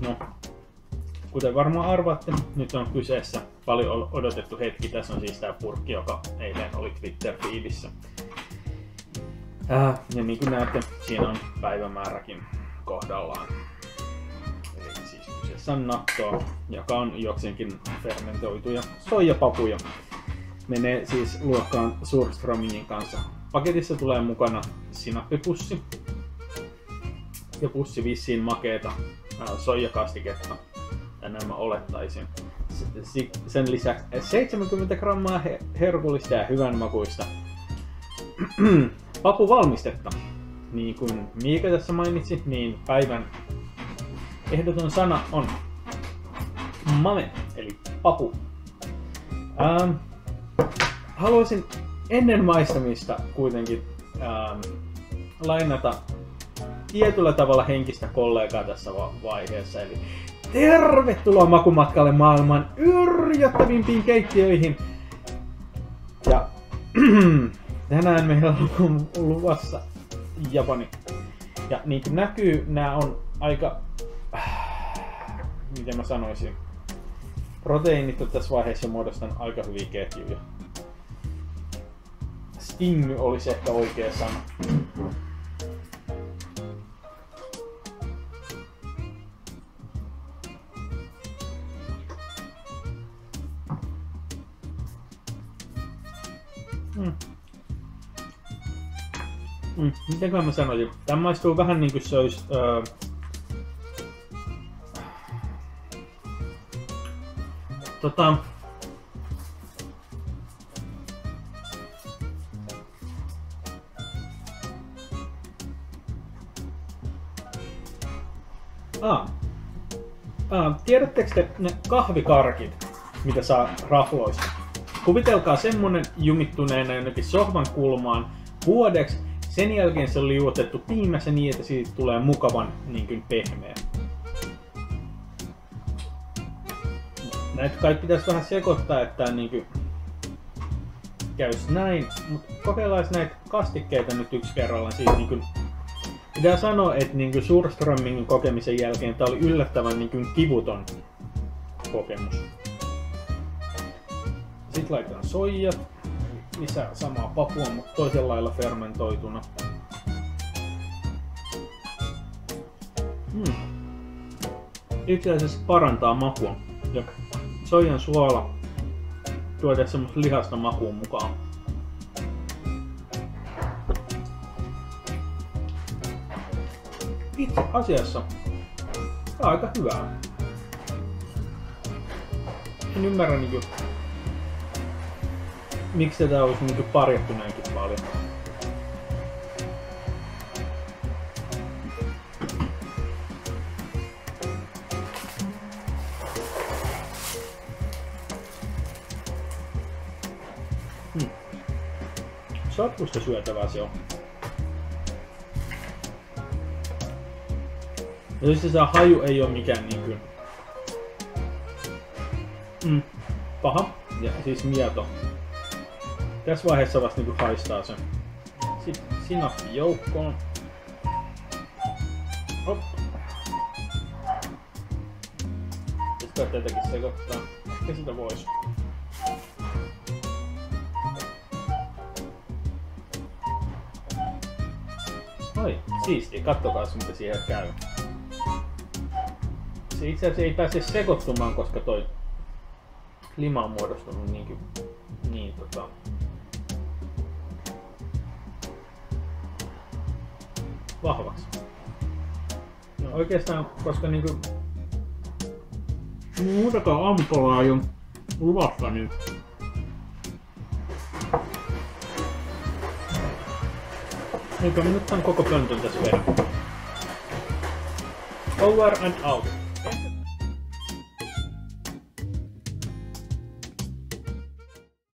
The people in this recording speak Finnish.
No, kuten varmaan arvaatte, nyt on kyseessä paljon odotettu hetki. Tässä on siis tää purkki, joka eilen oli Twitter-feedissä. Ja niin kuin näette, siinä on päivämääräkin kohdallaan. Eli siis kyseessä on nattoa, joka on jokseenkin fermentoituja soijapapuja. Menee siis luokkaan Surströmmingin kanssa. Paketissa tulee mukana sinappipussi ja pussi vissiin makeeta soijakastiketta. Tänään mä olettaisin. Sen lisäksi 70 grammaa herkullista ja hyvänmakuista papuvalmistetta. Niin kuin Miika tässä mainitsi, niin päivän ehdoton sana on mame, eli papu. Haluaisin ennen maistamista kuitenkin lainata tietyllä tavalla henkistä kollegaa tässä vaiheessa. Eli tervetuloa makumatkalle maailman yrjöttävimpiin keittiöihin. Ja tänään meillä on luvassa Japani. Ja niin kuin näkyy, nämä on aika, miten mä sanoisin, proteiinit on tässä vaiheessa muodostan aika hyviä ketjuja. Stingy olisi ehkä oikea sana. Mitenköhän mä sanoisin? Tämä maistuu vähän niin kuin se olisi tiedättekö te ne kahvikarkit, mitä saa rafloista? Kuvitelkaa semmonen jumittuneena jonnekin sohvan kulmaan vuodeksi. Sen jälkeen se on liuotettu piimässä niin, että siitä tulee mukavan niin kuin pehmeä. Näitä kai pitäisi vähän sekoittaa, että niin kuin käys näin, mutta kokeillaan näitä kastikkeita nyt yksi kerrallaan. Siis niin kuin pitää sanoa, että niin kuin Surströmmingin kokemisen jälkeen tämä oli yllättävän niin kuin kivuton kokemus. Sitten laitetaan soijat, lisää samaa papua, mutta toisella lailla fermentoituna. Itse asiassa parantaa makua. Ja soijan suola tuo tässä semmoista lihasta makuun mukaan. Itse asiassa tämä on aika hyvää. En ymmärrä niinku miksi tätä olisi niinku parjattu näinkin paljon. Sotkusta syötävää se on. Ja siis se haju ei oo mikään niinku paha ja siis mieto. Tässä vaiheessa vasta niinku haistaa sen. Sitten sinappi joukkoon. Hop. Sitten tätäkin sekoittaa. Ehkä sitä vois. Oi, siistiä. Kattokaa mitä siihen käy. Se itse asiassa ei pääse sekoittumaan, koska toi lima on muodostunut vahvaksi. No oikeastaan, koska niinku muutakaan aamupalaa ei ole luvassa, niin eikö nyt tämän koko pöntön tässä vedä. Over and out.